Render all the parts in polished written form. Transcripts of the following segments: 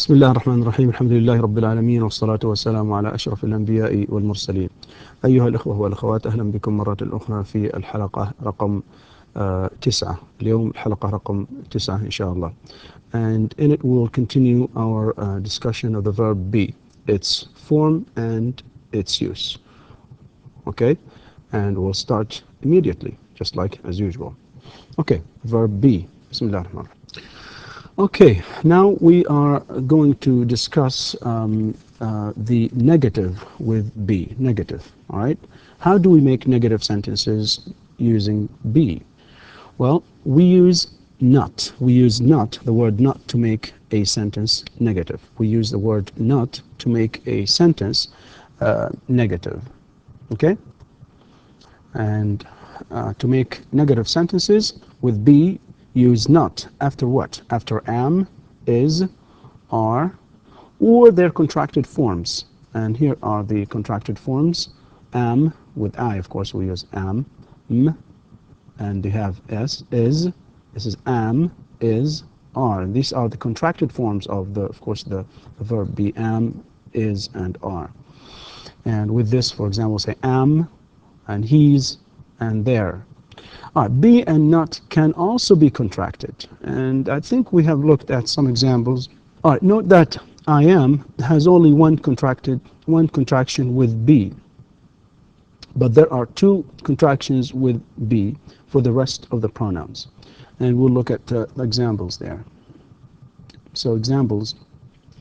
بسم الله الرحمن الرحيم. الحمد لله رب العالمين، والصلاة والسلام على أشرف الأنبياء والمرسلين. أيها الأخوة والأخوات، أهلا بكم مرة أخرى في الحلقة رقم 9. اليوم الحلقة رقم 9 إن شاء الله. And in it we will continue our discussion of the verb be, its form and its use. Okay? And we'll start immediately, just like as usual. Okay, verb be. Bismillah ar-Rahman ar-Rahim. Okay, now we are going to discuss the negative with be, negative, all right? How do we make negative sentences using be? Well, we use not. We use not, the word not, to make a sentence negative. We use the word not to make a sentence negative, okay? And to make negative sentences with be, use not after what? After am, is, are, or their contracted forms. And here are the contracted forms. Am with I, of course, we use am, and they have s, is. This is am, is, are. And these are the contracted forms of of course, the verb be, am, is, and are. And with this, for example, say am, and he's, and there. Be and not can also be contracted, and I think we have looked at some examples. Note that I am has only one contraction with be, but there are two contractions with be for the rest of the pronouns, and we'll look at examples there. So examples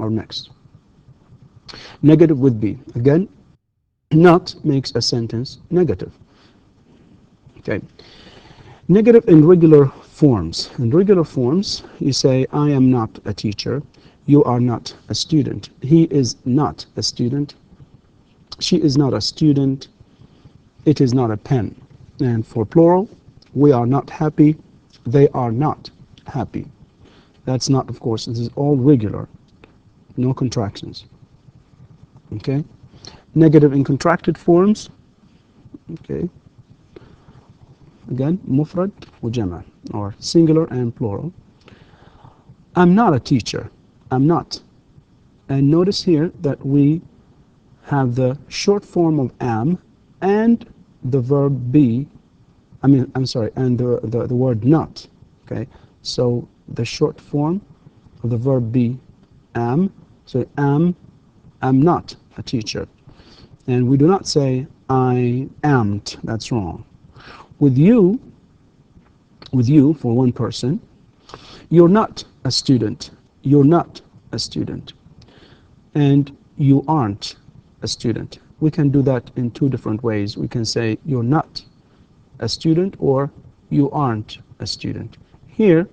are next. Negative with be. Again, not makes a sentence negative. Okay. Negative in regular forms. In regular forms, you say, I am not a teacher. You are not a student. He is not a student. She is not a student. It is not a pen. And for plural, we are not happy. They are not happy. That's not, of course, this is all regular. No contractions. Okay? Negative in contracted forms. Okay? Again, mufrad wa jama', or singular and plural. I'm not a teacher. I'm not. And notice here that we have the short form of am and the verb be, and the word not. Okay? So the short form of the verb be, am. So I'm not a teacher. And we do not say I amn't. That's wrong. With you, for one person, you're not a student. You're not a student. And you aren't a student. We can do that in two different ways. We can say you're not a student or you aren't a student. Here,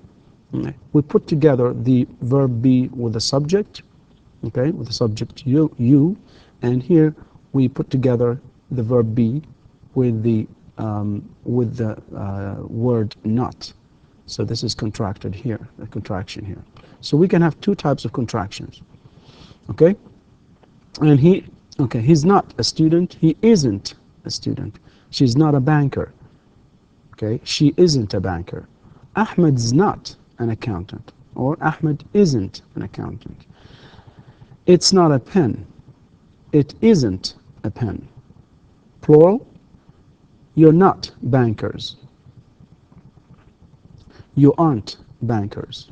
we put together the verb be with the subject, okay, with the subject you, and here we put together the verb be with the word not. So this is contracted here, a contraction here. So we can have two types of contractions. Okay? And he's not a student, he isn't a student. She's not a banker. Okay? She isn't a banker. Ahmed's not an accountant, or Ahmed isn't an accountant. It's not a pen. It isn't a pen. Plural. You're not bankers. You aren't bankers.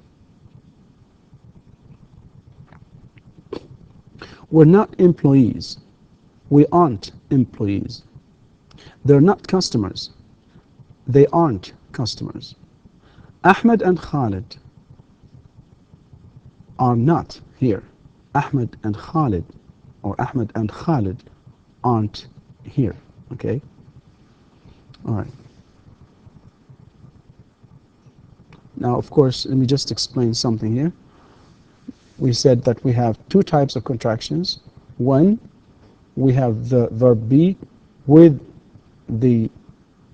We're not employees. We aren't employees. They're not customers. They aren't customers. Ahmed and Khalid are not here. Ahmed and Khalid, or Ahmed and Khalid, aren't here. Okay? All right. Now, of course, let me just explain something here. We said that we have two types of contractions. One, we have the verb be with the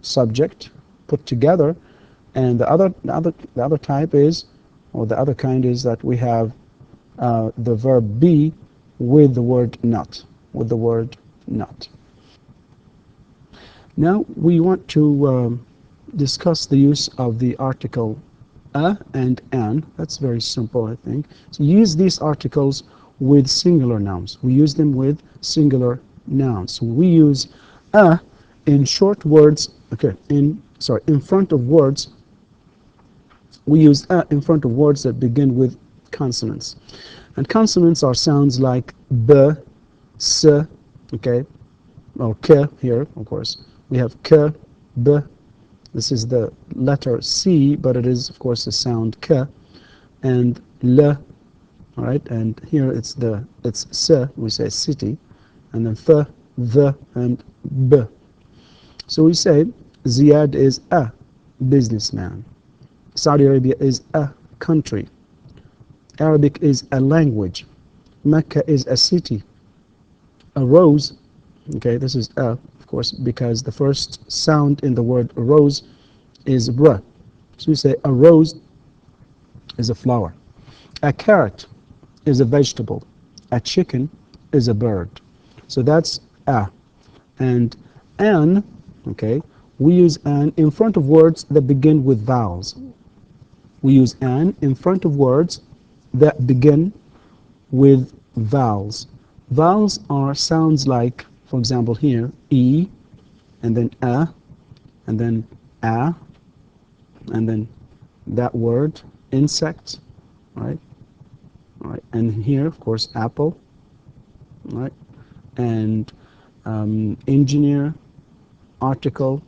subject put together, and the other type is, or the other kind is that we have the verb be with the word not, with the word not. Now we want to discuss the use of the article a and an. That's very simple, I think. So use these articles with singular nouns. We use them with singular nouns. So we use a in short words, okay, in front of words. We use a in front of words that begin with consonants. And consonants are sounds like b, s, okay, or k here, of course. We have k, b. This is the letter C, but it is, of course, the sound k, and l, all right, and here it's s, we say city, and then th, the, and b. So we say Ziyad is a businessman. Saudi Arabia is a country. Arabic is a language. Mecca is a city. A rose, okay, this is a, of course, because the first sound in the word rose is r. So we say a rose is a flower. A carrot is a vegetable. A chicken is a bird. So that's a. And an, okay, we use an in front of words that begin with vowels. We use an in front of words that begin with vowels. Vowels are sounds like, for example here, E, and then A, and then A, and then that word, insect, right? All right, and here, of course, apple, right? And engineer, article,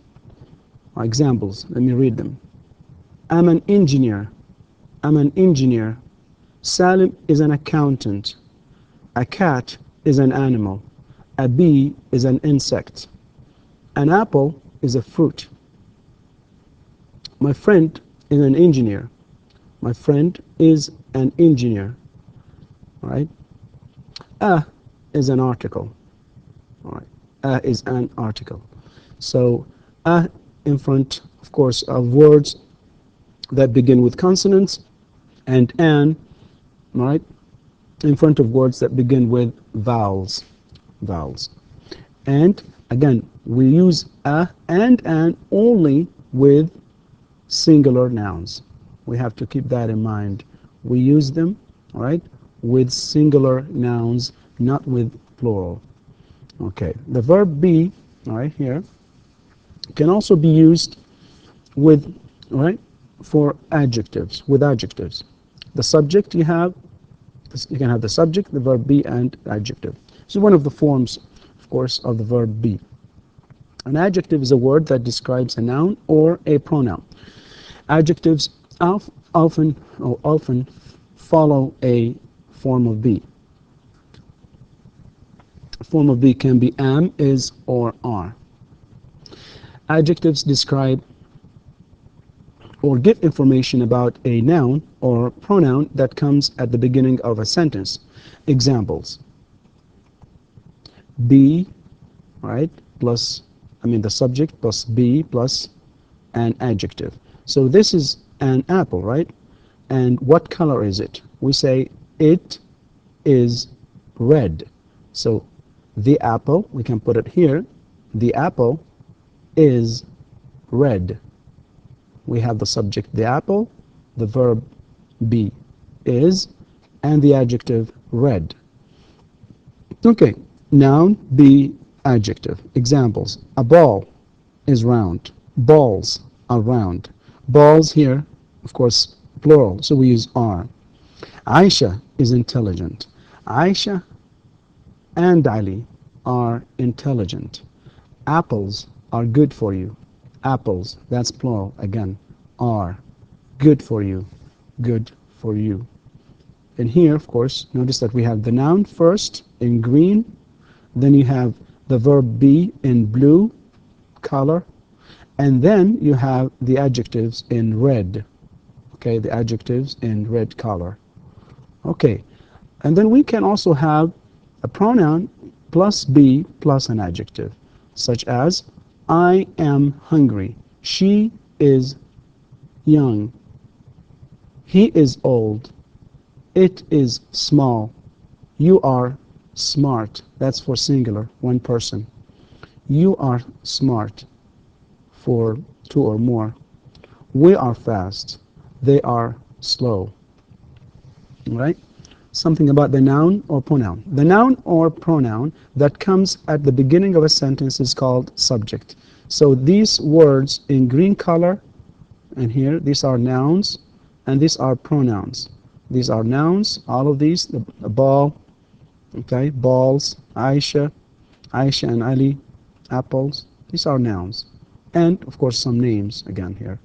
examples. Let me read them. I'm an engineer. I'm an engineer. Salim is an accountant. A cat is an animal. A bee is an insect. An apple is a fruit. My friend is an engineer. My friend is an engineer. All right? A is an article. All right? A is an article. So a in front, of course, of words that begin with consonants, and an, right, in front of words that begin with vowels. And again, we use a and an only with singular nouns. We have to keep that in mind. We use them, all right, with singular nouns, not with plural. Okay, the verb be, all right, here, can also be used with, all right, for adjectives, with adjectives. The subject you have, you can have the subject, the verb be, and adjective. This is one of the forms, of course, of the verb be. An adjective is a word that describes a noun or a pronoun. Adjectives often follow a form of be. A form of be can be am, is, or are. Adjectives describe or give information about a noun or pronoun that comes at the beginning of a sentence. Examples: be, right, plus, the subject plus be plus an adjective. So this is an apple, right? And what color is it? We say it is red. So the apple, we can put it here, the apple is red. We have the subject, the apple, the verb be, is, and the adjective red. Okay, noun, be, adjective. Examples: a ball is round. Balls are round. Balls here, of course, plural, so we use are. Aisha is intelligent. Aisha and Ali are intelligent. Apples are good for you. Apples, that's plural again, are good for you, good for you. And here, of course, notice that we have the noun first in green, then you have the verb be in blue color, and then you have the adjectives in red. Okay, the adjectives in red color. Okay, and then we can also have a pronoun plus be plus an adjective, such as I am hungry. She is young. He is old. It is small. You are smart. That's for singular, one person. You are smart, for two or more. We are fast. they are slow. Right? Something about the noun or pronoun. The noun or pronoun that comes at the beginning of a sentence is called subject. So these words in green color and here, these are nouns and these are pronouns. These are nouns, all of these, the ball, okay, balls, Aisha and Ali, apples, these are nouns. And of course some names again here.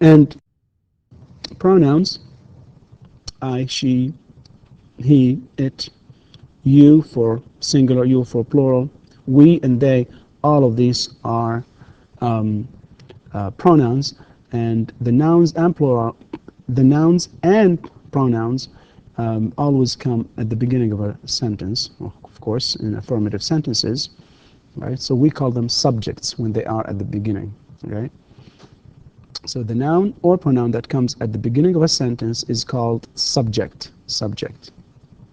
And pronouns, I, she, he, it, you for singular, you for plural, we and they, all of these are pronouns, and the nouns and plural, the nouns and pronouns always come at the beginning of a sentence, of course, in affirmative sentences, right? So we call them subjects when they are at the beginning, right? So the noun or pronoun that comes at the beginning of a sentence is called subject,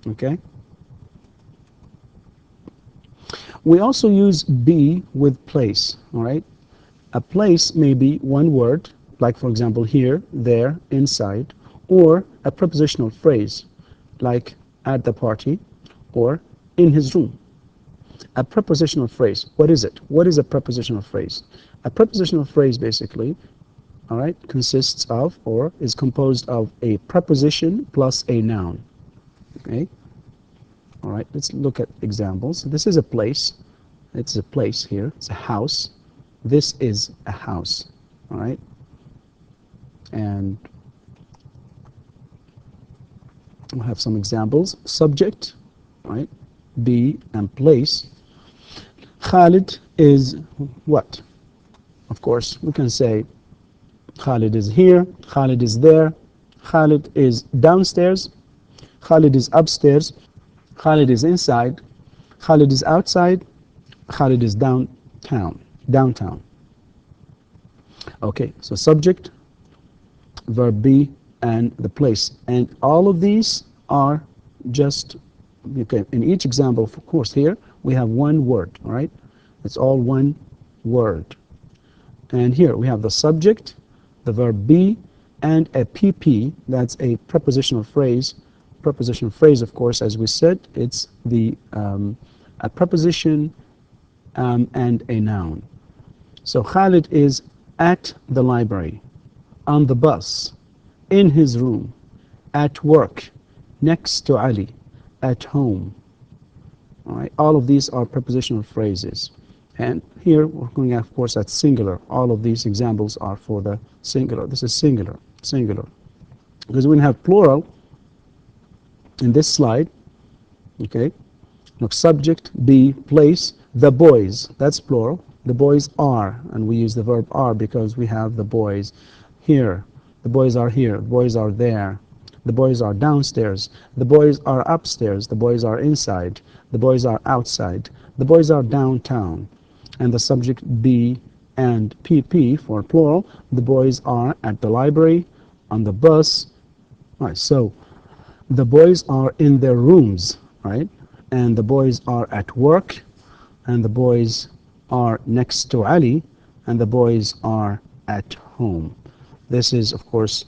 okay? We also use be with place, all right? A place may be one word, like for example here, there, inside, or a prepositional phrase, like at the party, or in his room. A prepositional phrase, what is it? What is a prepositional phrase? A prepositional phrase basically, all right, consists of or is composed of a preposition plus a noun. Okay? All right, let's look at examples. This is a place. It's a place here. It's a house. This is a house. All right? And we'll have some examples. Subject, right? Be and place. Khalid is what? Of course, we can say Khalid is here, Khalid is there, Khalid is downstairs, Khalid is upstairs, Khalid is inside, Khalid is outside, Khalid is downtown. Okay, so subject, verb be, and the place. And all of these are just, okay, in each example, of course, here we have one word, all right? It's all one word. And here we have the subject, the verb be, and a PP, that's a prepositional phrase. Prepositional phrase, of course, as we said, it's a preposition and a noun. So Khalid is at the library, on the bus, in his room, at work, next to Ali, at home. All right, all of these are prepositional phrases. And here we're looking at, of course, at singular. All of these examples are for the singular. This is singular. Because when we have plural in this slide, okay, look, subject, be, place, the boys, that's plural. The boys are, and we use the verb are because we have the boys here. The boys are here. The boys are there. The boys are downstairs. The boys are upstairs. The boys are inside. The boys are outside. The boys are downtown. And the subject be and PP for plural. The boys are at the library, on the bus. All right, so the boys are in their rooms, right? And the boys are at work, and the boys are next to Ali, and the boys are at home. This is, of course,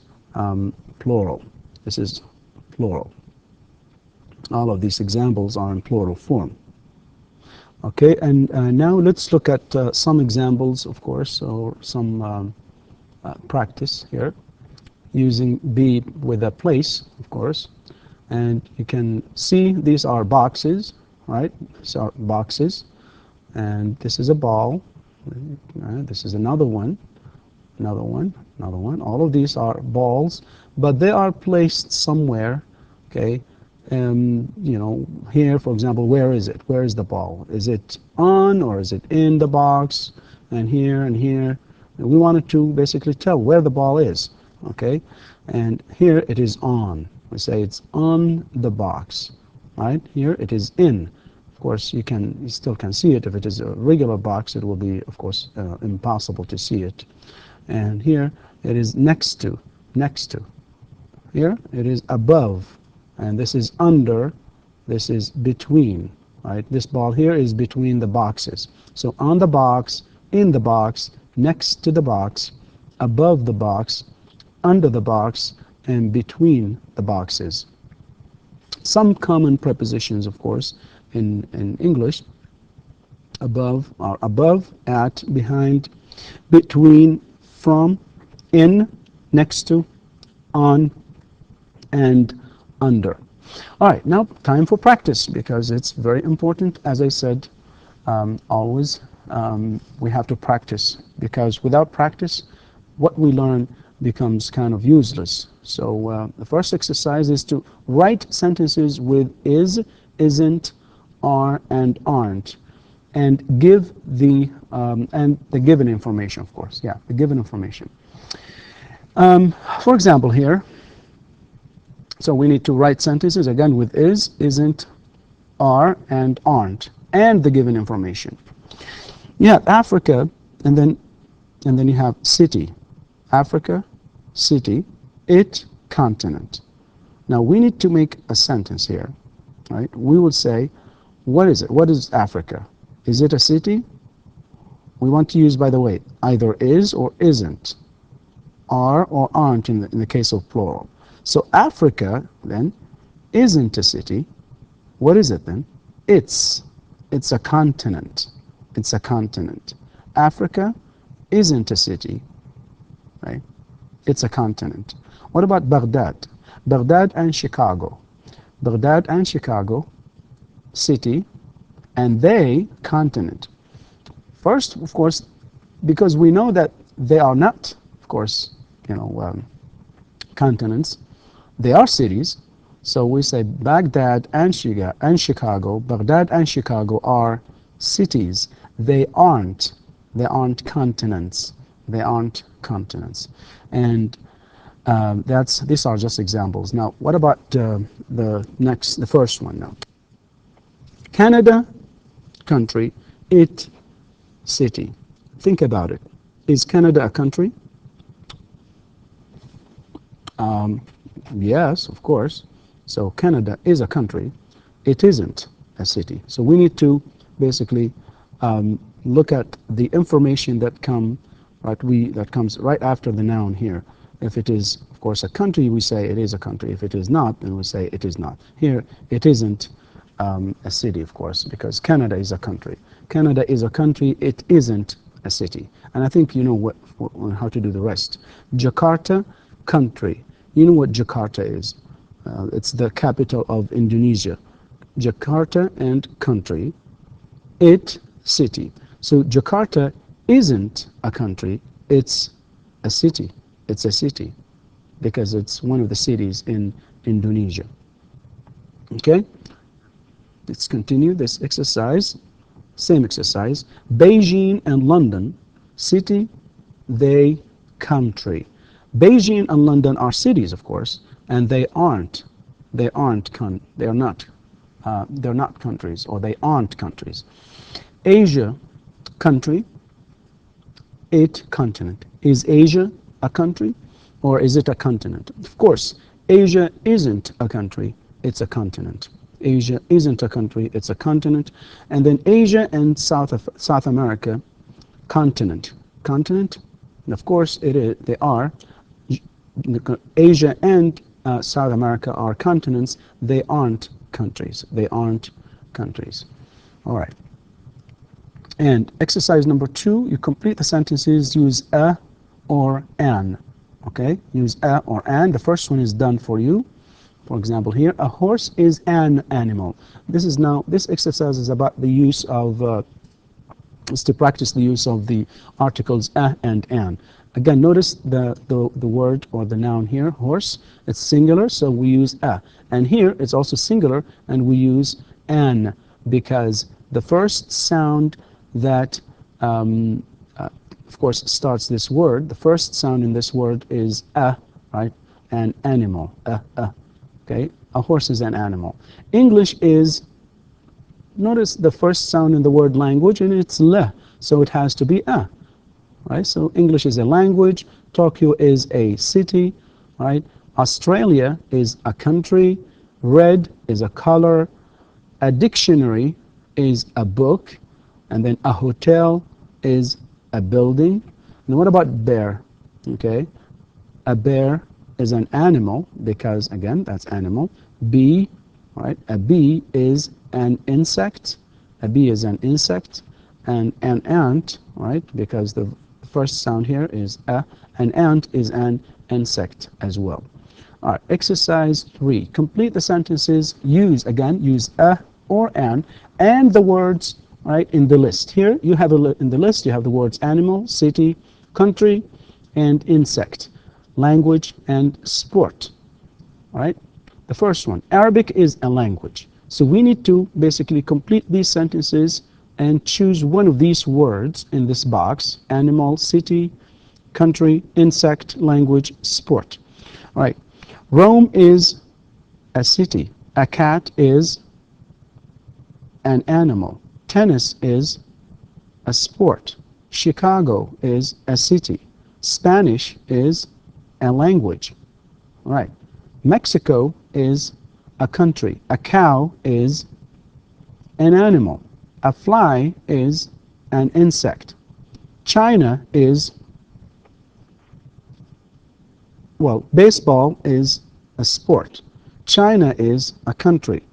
plural. This is plural. All of these examples are in plural form. Okay, and now let's look at some examples, of course, or some practice here, using be with a place, of course. And you can see these are boxes, right? These are boxes. And this is a ball. This is another one. All of these are balls, but they are placed somewhere, okay? You know, here, for example, where is it? Where is the ball? Is it on or is it in the box? And here and here. And we wanted to basically tell where the ball is, okay? And here it is on. We say it's on the box, right? Here it is in. Of course, you still can see it. If it is a regular box, it will be, of course, impossible to see it. And here it is next to. Here it is above. And this is under, this is between, right? This ball here is between the boxes. So on the box, in the box, next to the box, above the box, under the box, and between the boxes. Some common prepositions, of course, in English: above, are above, at, behind, between, from, in, next to, on, and under. All right, now time for practice, because it's very important. As I said, always we have to practice, because without practice, what we learn becomes kind of useless. So the first exercise is to write sentences with is, isn't, are, and aren't, and give the given information, of course. Yeah, the given information. For example, here, so we need to write sentences again with is, isn't, are, and aren't, and the given information. You have Africa, and then you have city. Africa, city, it, continent. Now we need to make a sentence here, right? We would say, what is it? What is Africa? Is it a city? We want to use, by the way, either is or isn't, are or aren't in the case of plural. So Africa, then, isn't a city. What is it then? It's a continent. It's a continent. Africa isn't a city, right? It's a continent. What about Baghdad? Baghdad and Chicago. Baghdad and Chicago, city, and they, continent. First, of course, because we know that they are not, of course, continents. They are cities. So we say Baghdad and Chicago, Baghdad and Chicago are cities. They aren't continents. They aren't continents. And these are just examples. Now, what about the first one now? Canada, country, it, city. Think about it. Is Canada a country? Yes, of course. So Canada is a country. It isn't a city. So we need to basically look at the information that comes right after the noun here. If it is, of course, a country, we say it is a country. If it is not, then we say it is not. Here, it isn't a city, of course, because Canada is a country. Canada is a country. It isn't a city. And I think you know how to do the rest. Jakarta, country. You know what Jakarta is. It's the capital of Indonesia. Jakarta and country. It, city. So Jakarta isn't a country. It's a city. It's a city because it's one of the cities in Indonesia. Okay? Let's continue this exercise. Same exercise. Beijing and London, city, they, country. Beijing and London are cities, of course, and they're not countries, or they aren't countries. Asia, country, it, continent. Is Asia a country, or is it a continent? Of course, Asia isn't a country, it's a continent. Asia isn't a country, it's a continent. And then Asia and South America, continent. Continent, and of course it is, they are. Asia and South America are continents. They aren't countries. They aren't countries. All right. And exercise number 2, you complete the sentences, use a or an. Okay? Use a or an. The first one is done for you. For example, here, a horse is an animal. This exercise is about the use of, is to practice the use of the articles a and an. Again, notice the word or the noun here, horse, it's singular, so we use a. And here, it's also singular, and we use an, because the first sound that, of course, starts this word, the first sound in this word is a, right? An animal, okay? A horse is an animal. English is, notice the first sound in the word language, and it's le, so it has to be a. Right? So English is a language, Tokyo is a city, right? Australia is a country, red is a color, a dictionary is a book, and then a hotel is a building. And what about bear? Okay, a bear is an animal because, again, that's animal. Bee, right? A bee is an insect. A bee is an insect. And an ant, right? Because the first sound here is a. An ant is an insect as well. All right, exercise 3. Complete the sentences. Use a or an and the words, right, in the list. Here you have in the list you have the words animal, city, country, and insect, language, and sport. All right. The first one, Arabic is a language. So we need to basically complete these sentences and choose one of these words in this box: animal, city, country, insect, language, sport. All right. Rome is a city. A cat is an animal. Tennis is a sport. Chicago is a city. Spanish is a language. All right. Mexico is a country. A cow is an animal. A fly is an insect. China is, well, baseball is a sport. China is a country.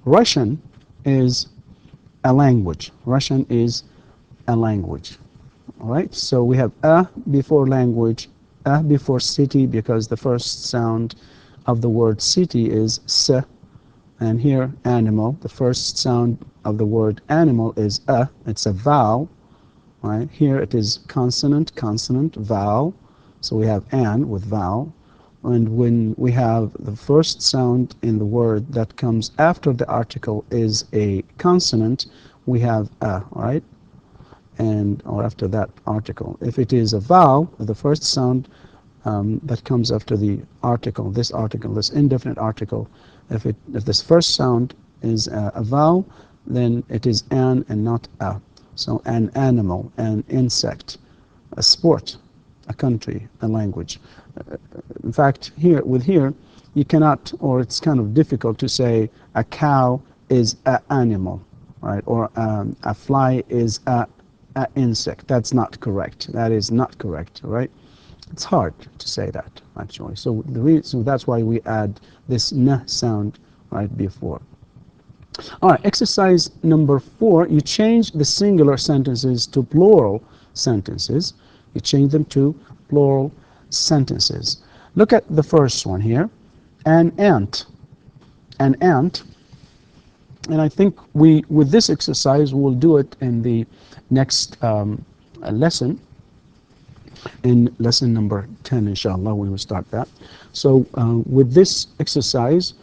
Russian is a language. Russian is a language. All right, so we have a before language, a before city, because the first sound of the word city is s, and here animal, the first sound of the word animal is a, it's a vowel. Right, here it is consonant, consonant, vowel. So we have an with vowel. And when we have the first sound in the word that comes after the article is a consonant, we have a, right? And or after that article. If it is a vowel, the first sound that comes after the article, this indefinite article, if this first sound is a vowel, then it is an and not a. So an animal, an insect, a sport, a country, a language. In fact, here, you cannot, or it's kind of difficult to say a cow is an animal, right? Or a fly is a insect. That's not correct. That is not correct, right? It's hard to say that, actually. So that's why we add this n sound right before. All right, exercise number 4, you change the singular sentences to plural sentences. You change them to plural sentences. Look at the first one here, an ant. An ant, and I think with this exercise, we'll do it in the next lesson, in lesson number 10, inshallah, we will start that. So with this exercise,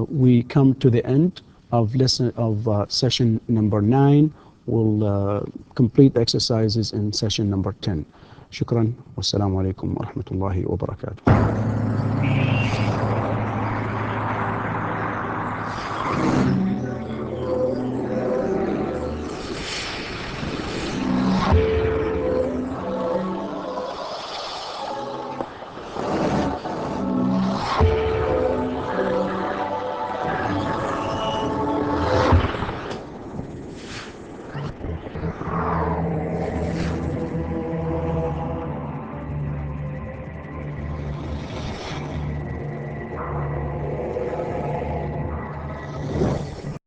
we come to the end of session number 9. We'll complete the exercises in session number 10. Shukran. Wassalamu alaikum wa rahmatullahi wa barakatuh.